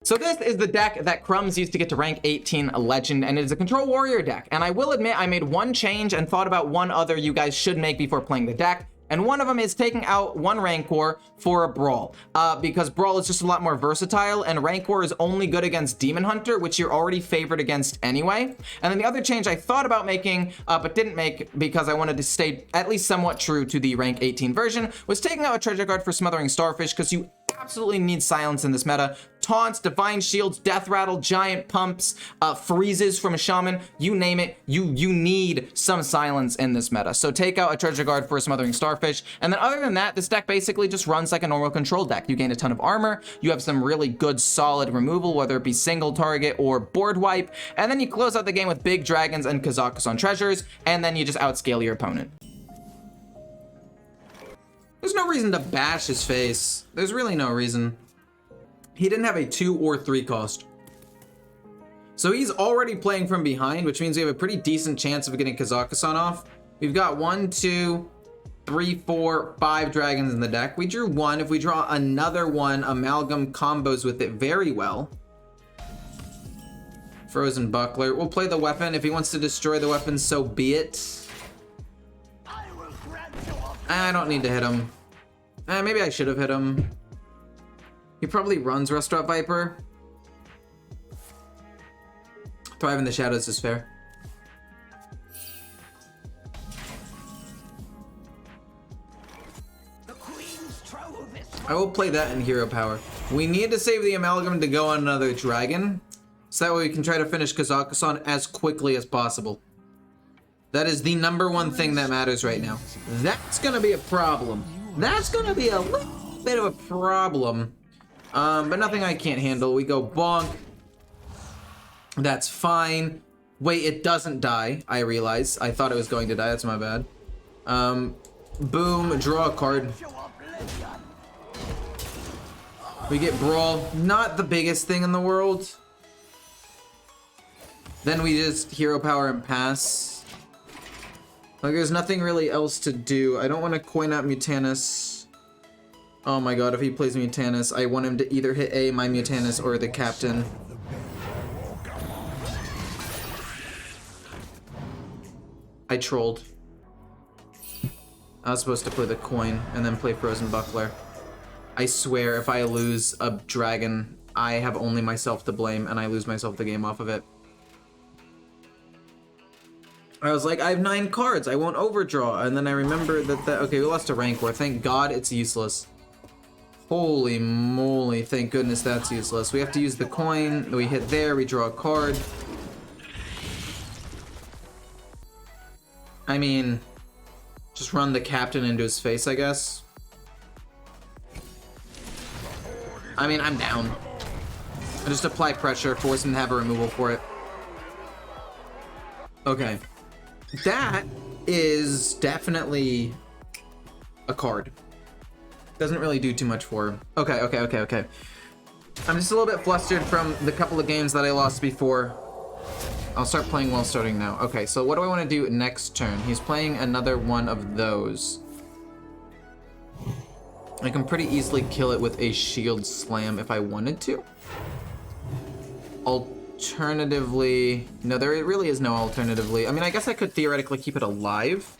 So this is the deck that Crumbs used to get to rank 18 Legend, and it is a Control Warrior deck. And I will admit I made one change and thought about one other you guys should make before playing the deck. And one of them is taking out one Rancor for a Brawl, because Brawl is just a lot more versatile, and Rancor is only good against Demon Hunter, which you're already favored against anyway. And then the other change I thought about making, but didn't make because I wanted to stay at least somewhat true to the rank 18 version, was taking out a Treasure Guard for Smothering Starfish, because you absolutely need silence in this meta. Taunts, Divine Shields, Death Rattle, Giant Pumps, freezes from a Shaman, you name it, you need some silence in this meta. So take out a Treasure Guard for a Smothering Starfish, and then other than that, this deck basically just runs like a normal control deck. You gain a ton of armor, you have some really good solid removal, whether it be single target or board wipe, and then you close out the game with big dragons and Kazakhstan treasures, and then you just outscale your opponent. There's no reason to bash his face. There's really no reason. He didn't have a 2 or 3 cost. So he's already playing from behind, which means we have a pretty decent chance of getting Kazakhstan off. We've got 1, 2, 3, 4, 5 dragons in the deck. We drew 1. If we draw another 1, Amalgam combos with it very well. Frozen Buckler. We'll play the weapon. If he wants to destroy the weapon, so be it. I don't need to hit him. Maybe I should have hit him. He probably runs Restaurant Viper. Thrive in the Shadows is fair. I will play that in Hero Power. We need to save the Amalgam to go on another dragon, so that way we can try to finish Kazakhstan as quickly as possible. That is the #1 thing that matters right now. That's gonna be a problem. That's gonna be a little bit of a problem. But nothing I can't handle. We go bonk. That's fine. Wait, it doesn't die. I realize. I thought it was going to die. That's my bad. Boom. Draw a card. We get Brawl. Not the biggest thing in the world. Then we just Hero Power and pass. Like, there's nothing really else to do. I don't want to coin out Mutanus. Oh my god, if he plays Mutanus, I want him to either hit my Mutanus or the captain. I trolled. I was supposed to play the coin and then play Frozen Buckler. I swear, if I lose a dragon, I have only myself to blame and I lose myself the game off of it. I was like, I have 9 cards, I won't overdraw. And then I remembered that, okay, we lost a Rancor. Thank God it's useless. Holy moly, thank goodness that's useless. We have to use the coin, we hit there, we draw a card. I mean, just run the captain into his face, I guess. I mean, I'm down. I just apply pressure, force him to have a removal for it. Okay. That is definitely a card. Doesn't really do too much for him. Okay. I'm just a little bit flustered from the couple of games that I lost before. I'll start playing well starting now. Okay, so what do I want to do next turn? He's playing another one of those. I can pretty easily kill it with a Shield Slam if I wanted to. Alternatively, no, there really is no alternatively. I mean, I guess I could theoretically keep it alive.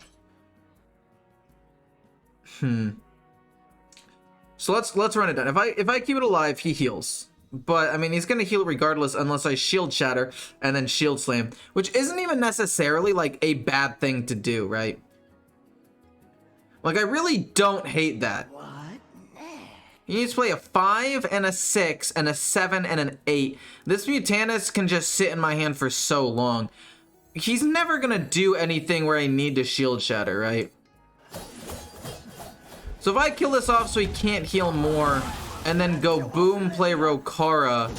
So let's run it down. If I keep it alive, he heals. But I mean, he's gonna heal regardless unless I Shield Shatter and then Shield Slam, which isn't even necessarily like a bad thing to do, right? Like, I really don't hate that. He needs to play a 5 and a 6 and a 7 and an 8. This Mutanus can just sit in my hand for so long. He's never gonna do anything where I need to Shield Shatter, right? So if I kill this off so he can't heal more, and then go boom, play Rokara,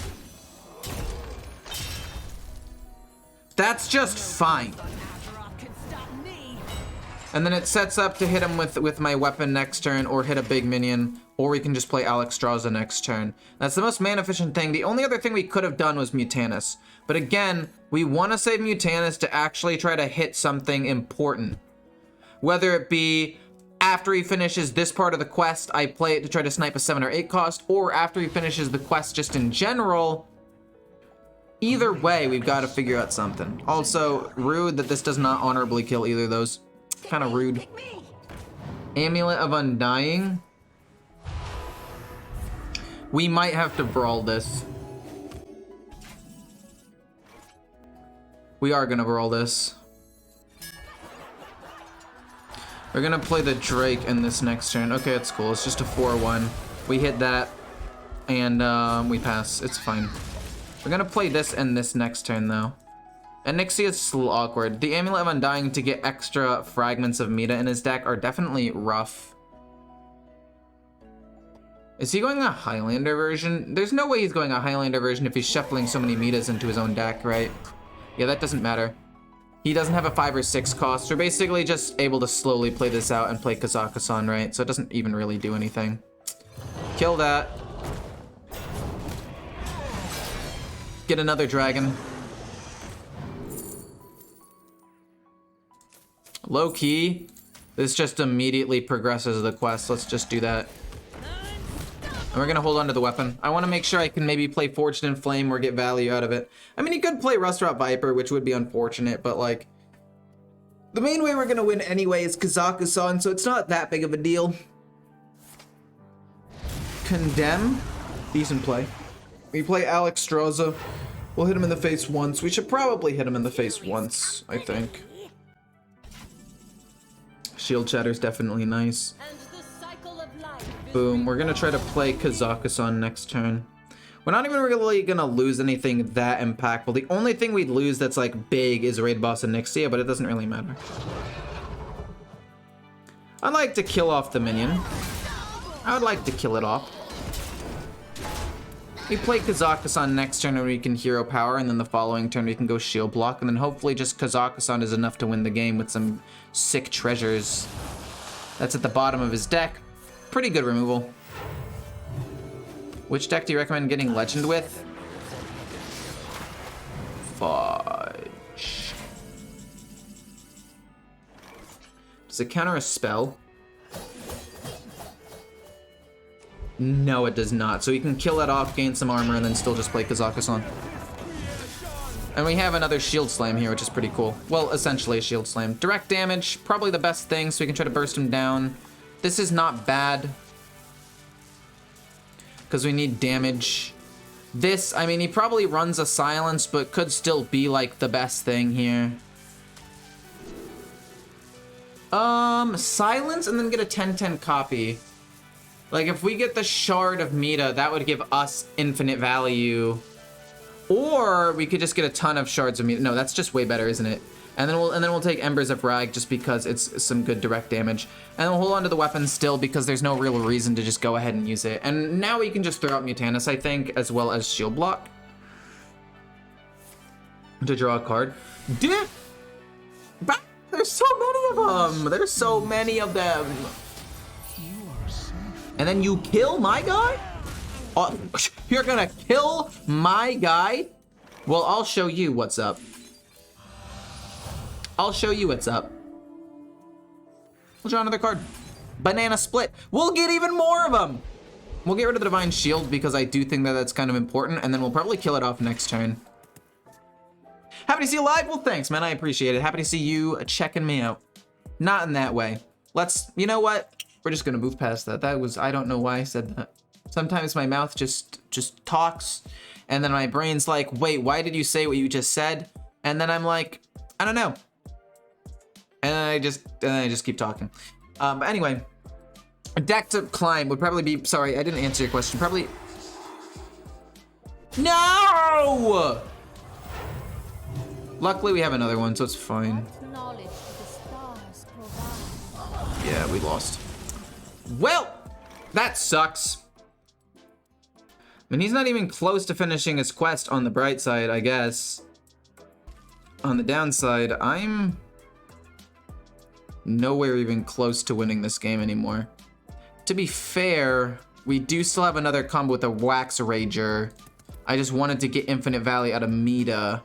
that's just fine. And then it sets up to hit him with my weapon next turn, or hit a big minion, or we can just play Alexstrasza next turn. That's the most mana efficient thing. The only other thing we could have done was Mutanus. But again, we want to save Mutanus to actually try to hit something important. Whether it be after he finishes this part of the quest, I play it to try to snipe a 7 or 8 cost, or after he finishes the quest just in general. Either way, we've got to figure out something. Also, rude that this does not honorably kill either of those. Kind of rude. Amulet of Undying. We might have to brawl this. We are gonna brawl this. We're gonna play the Drake in this next turn. Okay, it's cool. It's just a 4-1. We hit that, and we pass. It's fine. We're gonna play this in this next turn, though. And Nixie is a little awkward. The Amulet of Undying to get extra fragments of Meta in his deck are definitely rough. Is he going a Highlander version? There's no way he's going a Highlander version if he's shuffling so many Metas into his own deck, right? Yeah, that doesn't matter. He doesn't have a 5 or 6 cost. We're basically just able to slowly play this out and play Kazakhstan, right? So it doesn't even really do anything. Kill that. Get another dragon. Low key, this just immediately progresses the quest. Let's just do that. And we're gonna hold on to the weapon. I want to make sure I can maybe play Forged in Flame or get value out of it. I mean, he could play Rustrot Viper, which would be unfortunate, but like, the main way we're gonna win anyway is Kazakhstan, so it's not that big of a deal. Condemn, decent play. We play Alex Straza. We'll hit him in the face once. We should probably hit him in the face once, I think. Shield Shatter's definitely nice. Boom. We're gonna try to play Kazakhstan next turn. We're not even really gonna lose anything that impactful. The only thing we'd lose that's like big is Raid Boss and Nixia, but it doesn't really matter. I'd like to kill off the minion. I would like to kill it off. We play Kazakhstan next turn and we can hero power, and then the following turn we can go shield block, and then hopefully just Kazakhstan is enough to win the game with some sick treasures. That's at the bottom of his deck. Pretty good removal. Which deck do you recommend getting Legend with? Fudge. Does it counter a spell? No, it does not. So you can kill that off, gain some armor, and then still just play Kazakhstan. And we have another Shield Slam here, which is pretty cool. Well, essentially a Shield Slam. Direct damage, probably the best thing, so we can try to burst him down. This is not bad, because we need damage. This, I mean, he probably runs a Silence, but could still be, like, the best thing here. Silence and then get a 10/10 copy. Like, if we get the Shard of Meta, that would give us infinite value. Or we could just get a ton of Shards of Meta. No, that's just way better, isn't it? And then we'll take Embers of Rag just because it's some good direct damage. And then we'll hold on to the weapon still because there's no real reason to just go ahead and use it. And now we can just throw out Mutanus, I think, as well as Shield Block to draw a card. Dude! There's so many of them! There's so many of them! And then you kill my guy? Oh, you're gonna kill my guy? Well, I'll show you what's up. I'll show you what's up. We'll draw another card. Banana Split. We'll get even more of them. We'll get rid of the Divine Shield because I do think that that's kind of important, and then we'll probably kill it off next turn. Happy to see you live. Well, thanks, man. I appreciate it. Happy to see you checking me out. Not in that way. You know what? We're just gonna move past that. I don't know why I said that. Sometimes my mouth just talks, and then my brain's like, wait, why did you say what you just said? And then I'm like, I don't know. And then I just keep talking. But anyway, a deck to climb would probably be, sorry, I didn't answer your question. Probably, no! Luckily we have another one, so it's fine. Yeah, we lost. Well, that sucks. I mean, he's not even close to finishing his quest on the bright side, I guess. On the downside, I'm nowhere even close to winning this game anymore. To be fair, we do still have another combo with a Wax Rager. I just wanted to get infinite value out of Meta.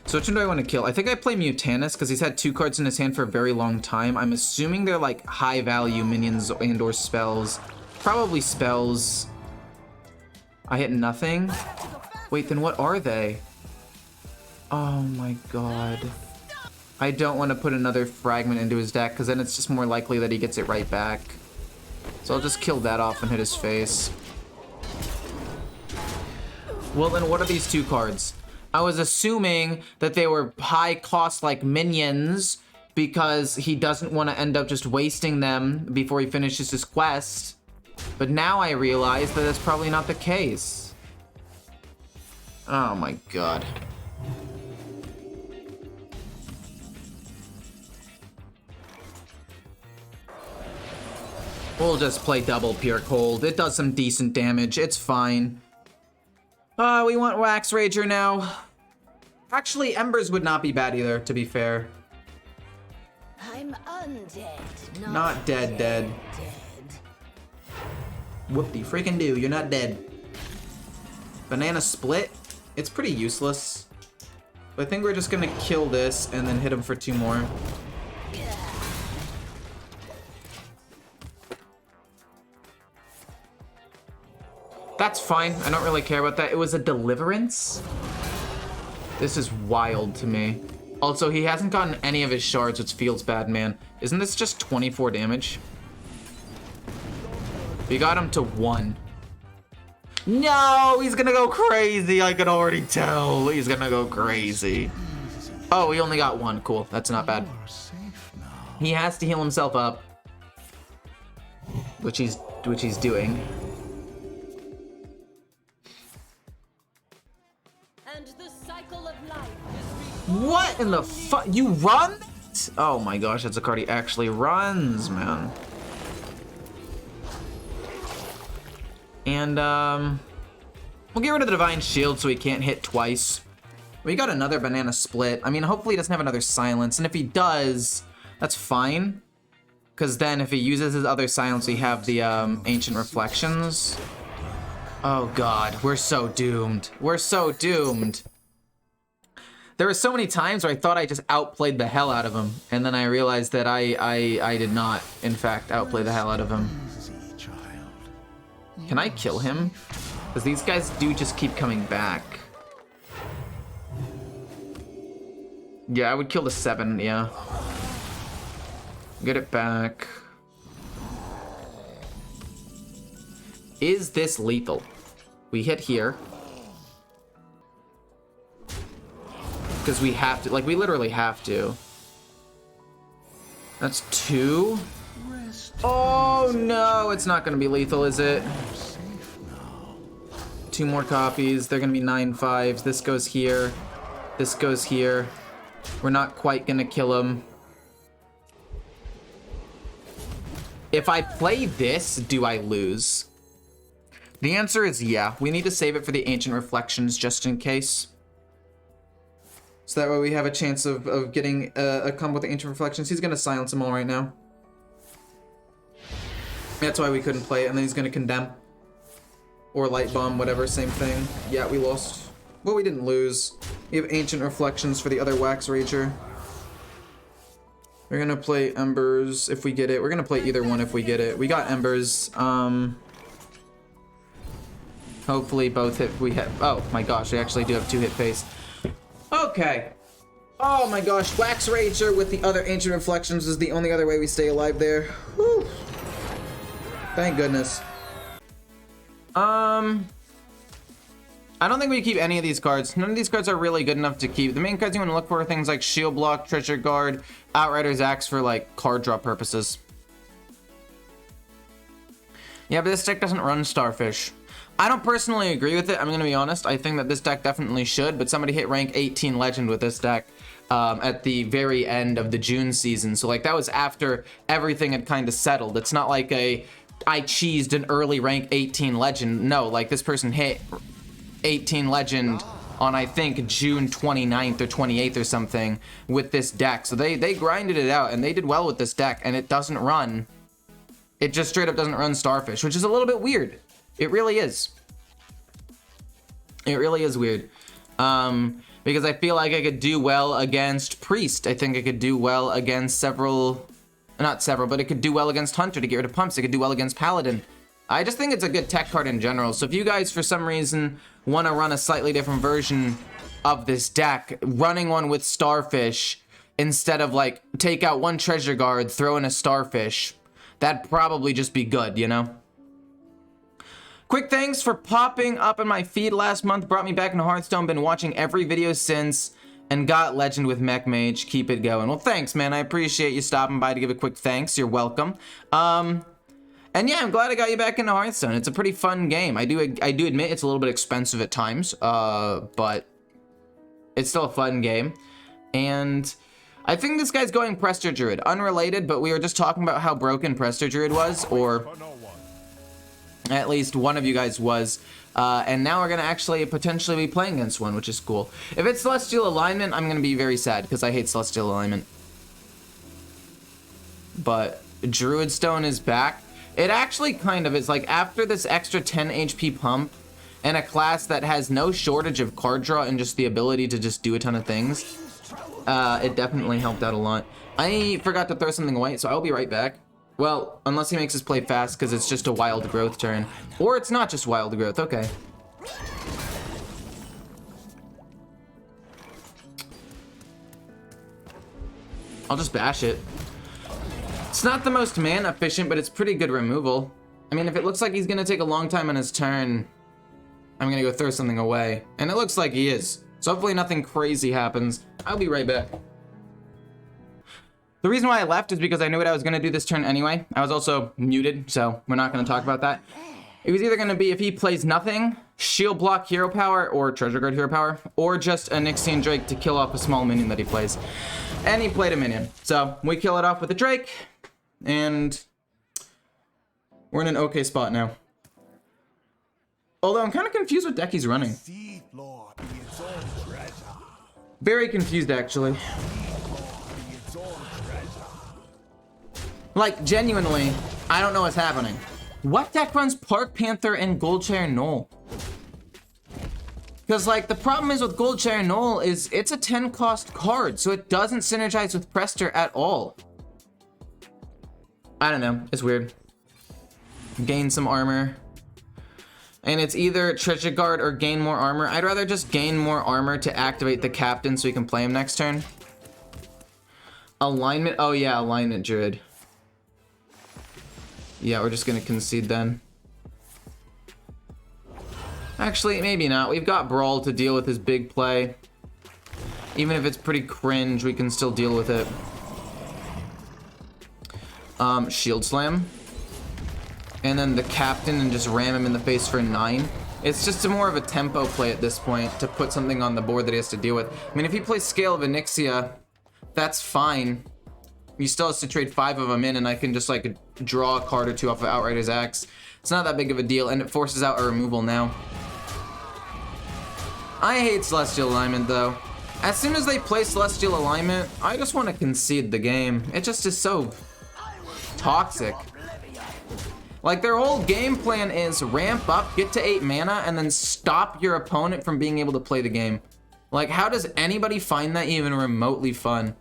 So which one do I want to kill? I think I play Mutanus because he's had 2 cards in his hand for a very long time. I'm assuming they're like high value minions and or spells. Probably spells. I hit nothing. Wait, then what are they? Oh my god. I don't want to put another fragment into his deck because then it's just more likely that he gets it right back. So I'll just kill that off and hit his face. Well, then what are these 2 cards? I was assuming that they were high cost like minions because he doesn't want to end up just wasting them before he finishes his quest. But now I realize that that's probably not the case. Oh my god. We'll just play double Pure Cold. It does some decent damage. It's fine. We want Wax Rager now. Actually, Embers would not be bad either, to be fair. I'm undead. Not dead. Whoop-de freaking do. You're not dead. Banana Split. It's pretty useless. But I think we're just gonna kill this and then hit him for 2 more. That's fine. I don't really care about that. It was a Deliverance? This is wild to me. Also, he hasn't gotten any of his shards, which feels bad, man. Isn't this just 24 damage? We got him to 1. No, he's gonna go crazy. I can already tell. He's gonna go crazy. Oh, he only got 1. Cool. That's not bad. He has to heal himself up. Which he's doing. What in the fuck? You run? Oh my gosh, that's a card he actually runs, man. And, we'll get rid of the Divine Shield so he can't hit twice. We got another Banana Split. I mean, hopefully he doesn't have another Silence, and if he does, that's fine. Because then if he uses his other Silence, we have the, Ancient Reflections. Oh god, we're so doomed. We're so doomed. There were so many times where I thought I just outplayed the hell out of him, and then I realized that I did not, in fact, outplay the hell out of him. Can I kill him? Because these guys do just keep coming back. Yeah, I would kill the 7, yeah. Get it back. Is this lethal? We hit here. Because we have to, like, we literally have to. That's 2. Oh no, it's not gonna be lethal, is it? 2 more copies. They're gonna be 9/5s. This goes here. This goes here. We're not quite gonna kill him. If I play this, do I lose? The answer is yeah. We need to save it for the Ancient Reflections just in case. So that way we have a chance of getting a combo with the Ancient Reflections. He's gonna silence them all right now. That's why we couldn't play it, and then he's gonna Condemn. Or Light Bomb, whatever, same thing. Yeah, we lost. Well, we didn't lose. We have Ancient Reflections for the other Wax Rager. We're gonna play Embers if we get it. We're gonna play either one if we get it. We got Embers. Hopefully both hit. We hit. Oh my gosh, we actually do have 2 hit face. Okay. Oh my gosh, Wax Rager with the other Ancient Reflections is the only other way we stay alive there. Whew. Thank goodness. I don't think we keep any of these cards. None of these cards are really good enough to keep. The main cards you want to look for are things like Shield Block, Treasure Guard, Outrider's Axe for like card draw purposes. Yeah, but this deck doesn't run Starfish. I don't personally agree with it, I'm gonna be honest. I think that this deck definitely should, but somebody hit rank 18 Legend with this deck at the very end of the June season. So like that was after everything had kind of settled. It's not like I cheesed an early rank 18 Legend. No, like this person hit 18 Legend on I think June 29th or 28th or something with this deck. So they grinded it out and they did well with this deck, and it doesn't run. It just straight up doesn't run Starfish, which is a little bit weird. It really is. It really is weird. But because I feel like I could do well against Priest. I think I could do well against not several, but it could do well against Hunter to get rid of pumps. It could do well against Paladin. I just think it's a good tech card in general. So if you guys, for some reason, want to run a slightly different version of this deck, running one with Starfish instead of like take out one Treasure Guard, throw in a Starfish, that'd probably just be good, you know? Quick thanks for popping up in my feed last month. Brought me back into Hearthstone. Been watching every video since and got Legend with Mech Mage. Keep it going. Well, thanks, man. I appreciate you stopping by to give a quick thanks. You're welcome. And yeah, I'm glad I got you back into Hearthstone. It's a pretty fun game. I do admit it's a little bit expensive at times, but it's still a fun game. And I think this guy's going Prester Druid. Unrelated, but we were just talking about how broken Prester Druid was, or at least one of you guys was. And now we're going to actually potentially be playing against one, which is cool. If it's Celestial Alignment, I'm going to be very sad, because I hate Celestial Alignment. But Druid Stone is back. It actually kind of is, like, after this extra 10 HP pump and a class that has no shortage of card draw and just the ability to just do a ton of things, it definitely helped out a lot. I forgot to throw something away, so I'll be right back. Well, unless he makes us play fast, because it's just a Wild Growth turn. Or it's not just Wild Growth, okay. I'll just bash it. It's not the most mana efficient, but it's pretty good removal. I mean, if it looks like he's gonna take a long time on his turn, I'm gonna go throw something away. And it looks like he is. So hopefully nothing crazy happens. I'll be right back. The reason why I left is because I knew what I was gonna do this turn anyway. I was also muted, so we're not gonna talk about that. It was either gonna be, if he plays nothing, shield block hero power, or treasure guard hero power, or just a Nyxian Drake to kill off a small minion that he plays. And he played a minion. So we kill it off with a Drake, and we're in an okay spot now. Although I'm kind of confused what deck he's running. Very confused, actually. Like, genuinely, I don't know what's happening. What deck runs Park Panther and Goldshire Knoll? Because, like, the problem is with Goldshire Knoll is it's a 10 cost card, so it doesn't synergize with Prester at all. I don't know, it's weird. Gain some armor. And it's either Treasure Guard or gain more armor. I'd rather just gain more armor to activate the Captain so we can play him next turn. Alignment, oh yeah, Alignment Druid. Yeah, we're just gonna concede then. Actually, maybe not. We've got Brawl to deal with his big play. Even if it's pretty cringe, we can still deal with it. Shield Slam. And then the Captain and just ram him in the face for 9. It's just more of a tempo play at this point to put something on the board that he has to deal with. I mean, if he plays Scale of Onyxia, that's fine. He still has to trade 5 of them in, and I can just, like, draw a card or 2 off of Outrider's Axe. It's not that big of a deal, and it forces out a removal now. I hate Celestial Alignment, though. As soon as they play Celestial Alignment, I just want to concede the game. It just is so toxic. Like, their whole game plan is ramp up, get to 8 mana, and then stop your opponent from being able to play the game. Like, how does anybody find that even remotely fun?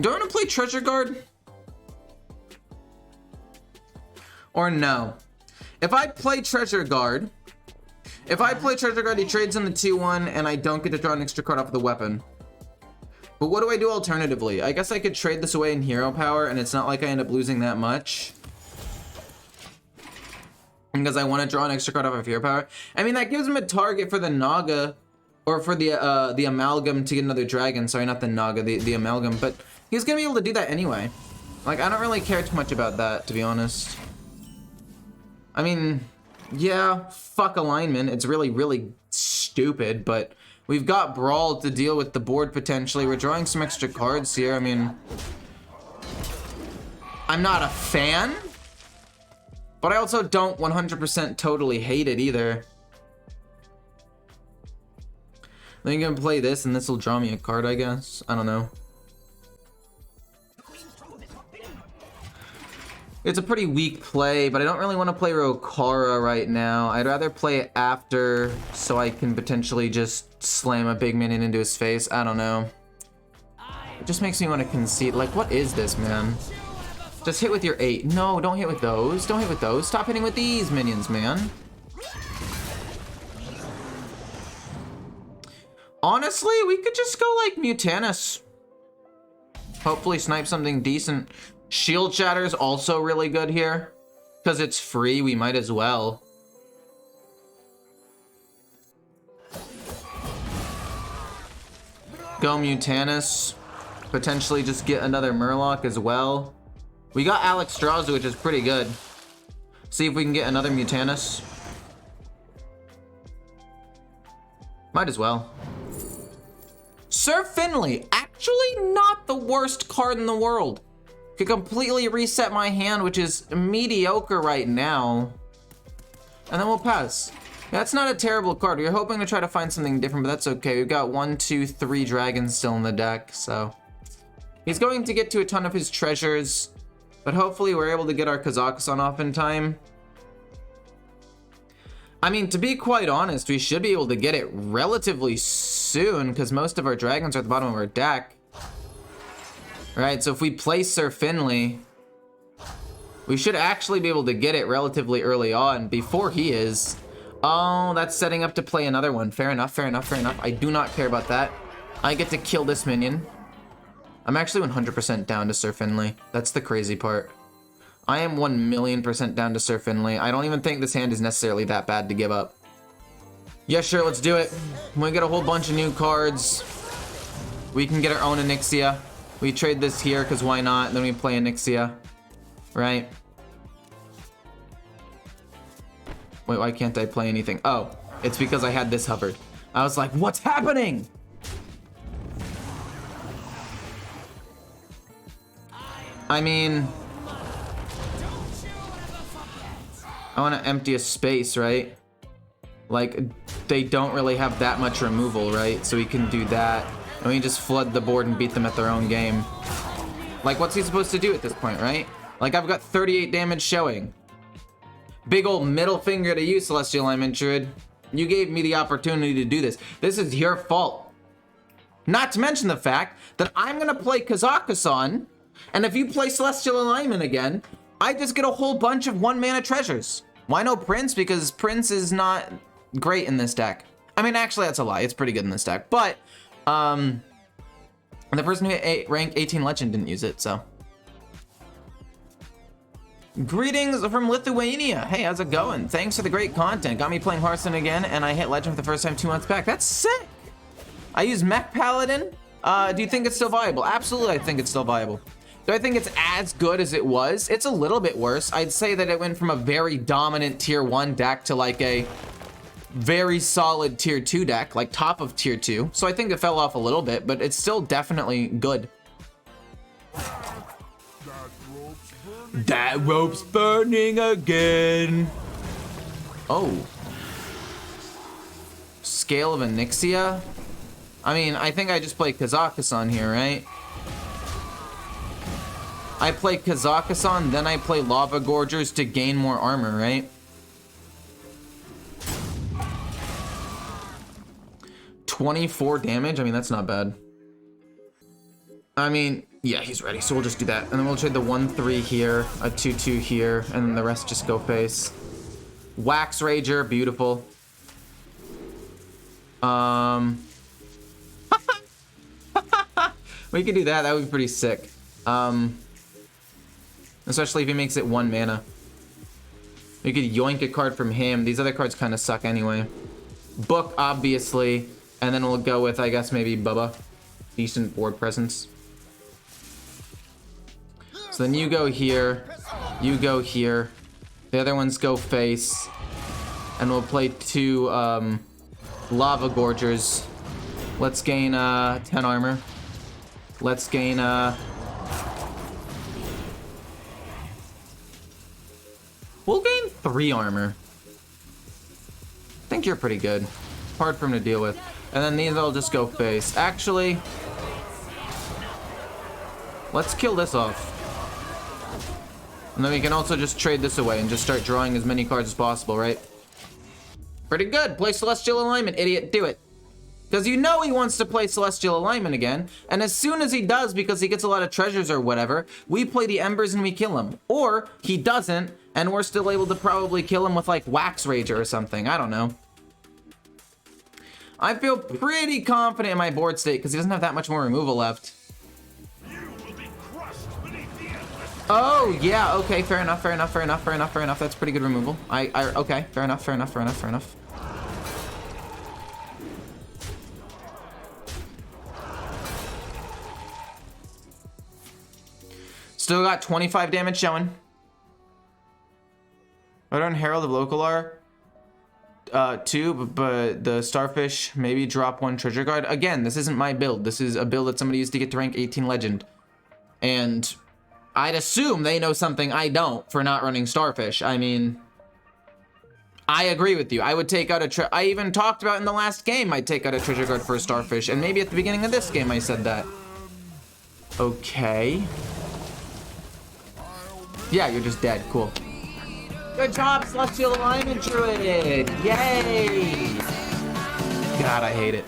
Do I want to play Treasure Guard? Or no? If I play Treasure Guard, he trades in the 2-1, and I don't get to draw an extra card off of the weapon. But what do I do alternatively? I guess I could trade this away in hero power, and it's not like I end up losing that much. Because I want to draw an extra card off of hero power. I mean, that gives him a target for the Naga, or for the Amalgam to get another dragon. Sorry, not the Naga, the Amalgam. But he's going to be able to do that anyway. Like, I don't really care too much about that, to be honest. I mean, yeah, fuck alignment. It's really, really stupid, but we've got Brawl to deal with the board potentially. We're drawing some extra cards here. I mean, I'm not a fan, but I also don't 100% totally hate it either. Then you can play this, and this will draw me a card, I guess. I don't know. It's a pretty weak play, but I don't really want to play Rokara right now. I'd rather play it after so I can potentially just slam a big minion into his face. I don't know. It just makes me want to concede. Like, what is this, man? Just hit with your 8. No, don't hit with those. Don't hit with those. Stop hitting with these minions, man. Honestly, we could just go like Mutanus. Hopefully snipe something decent. Shield Shatter's also really good here. Because it's free, we might as well. Go Mutanus. Potentially just get another Murloc as well. We got Alex Strauss, which is pretty good. See if we can get another Mutanus. Might as well. Sir Finley, actually not the worst card in the world. Could completely reset my hand, which is mediocre right now. And then we'll pass. That's not a terrible card. We were hoping to try to find something different, but that's okay. We've got 1, 2, 3 dragons still in the deck, so. He's going to get to a ton of his treasures, but hopefully we're able to get our Kazakhstan off in time. I mean, to be quite honest, we should be able to get it relatively soon because most of our dragons are at the bottom of our deck. Right, so if we play Sir Finley, we should actually be able to get it relatively early on before he is. Oh, that's setting up to play another one. Fair enough, fair enough, fair enough. I do not care about that. I get to kill this minion. I'm actually 100% down to Sir Finley. That's the crazy part. I am 1,000,000% down to Sir Finley. I don't even think this hand is necessarily that bad to give up. Yeah, sure, let's do it. We get a whole bunch of new cards. We can get our own Onyxia. We trade this here because why not? Then we play Onyxia, right? Wait, why can't I play anything? Oh, it's because I had this hovered. I was like, what's happening? I mean, I want to empty a space, right? Like, they don't really have that much removal, right? So we can do that. And we can just flood the board and beat them at their own game. Like, what's he supposed to do at this point, right? Like, I've got 38 damage showing. Big old middle finger to you, Celestial Alignment Druid. You gave me the opportunity to do this. This is your fault. Not to mention the fact that I'm going to play Kazakhstan, and if you play Celestial Alignment again, I just get a whole bunch of 1-mana treasures. Why no Prince? Because Prince is not great in this deck. I mean, actually, that's a lie. It's pretty good in this deck. But, the person who hit rank 18 Legend didn't use it, so. Greetings from Lithuania. Hey, how's it going? Thanks for the great content. Got me playing Hearthstone again, and I hit Legend for the first time 2 months back. That's sick. I use Mech Paladin. Do you think it's still viable? Absolutely, I think it's still viable. Do I think it's as good as it was? It's a little bit worse. I'd say that it went from a very dominant tier 1 deck to like a very solid tier 2 deck, like top of tier 2. So I think it fell off a little bit, but it's still definitely good. That rope's burning again. Oh. Scale of Onyxia? I mean, I think I just played Kazakhstan here, right? I play Kazakhstan, then I play Lava Gorgers to gain more armor, right? $24 damage? I mean, that's not bad. I mean, yeah, he's ready, so we'll just do that. And then we'll trade the 1-3 here, a 2-2 here, and then the rest just go face. Wax Rager, beautiful. We could do that, that would be pretty sick. Especially if he makes it 1 mana. We could yoink a card from him. These other cards kind of suck anyway. Book, obviously. And then we'll go with, I guess, maybe Bubba. Decent board presence. So then you go here. You go here. The other ones go face. And we'll play 2 Lava Gorgers. Let's gain 10 armor. Let's gain we'll gain 3 armor. I think you're pretty good. Hard for him to deal with. And then these will just go face. Actually, let's kill this off. And then we can also just trade this away and just start drawing as many cards as possible, right? Pretty good. Play Celestial Alignment, idiot. Do it. Because you know he wants to play Celestial Alignment again. And as soon as he does, because he gets a lot of treasures or whatever, we play the Embers and we kill him. Or he doesn't, and we're still able to probably kill him with like Wax Rager or something. I don't know. I feel pretty confident in my board state because he doesn't have that much more removal left. Oh, yeah, okay, fair enough. That's pretty good removal. Okay, fair enough. Still got 25 damage showing. I don't Herald of Localar. 2, but the Starfish, maybe drop 1 treasure card. Again, this isn't my build. This is a build that somebody used to get to rank 18 legend. And I'd assume they know something I don't for not running Starfish. I mean, I agree with you. I would take out I even talked about in the last game I'd take out a treasure card for a Starfish, and maybe at the beginning of this game I said that. Okay. Yeah, you're just dead. Cool. Good job, Celestial Alignment Druid! Yay! God, I hate it.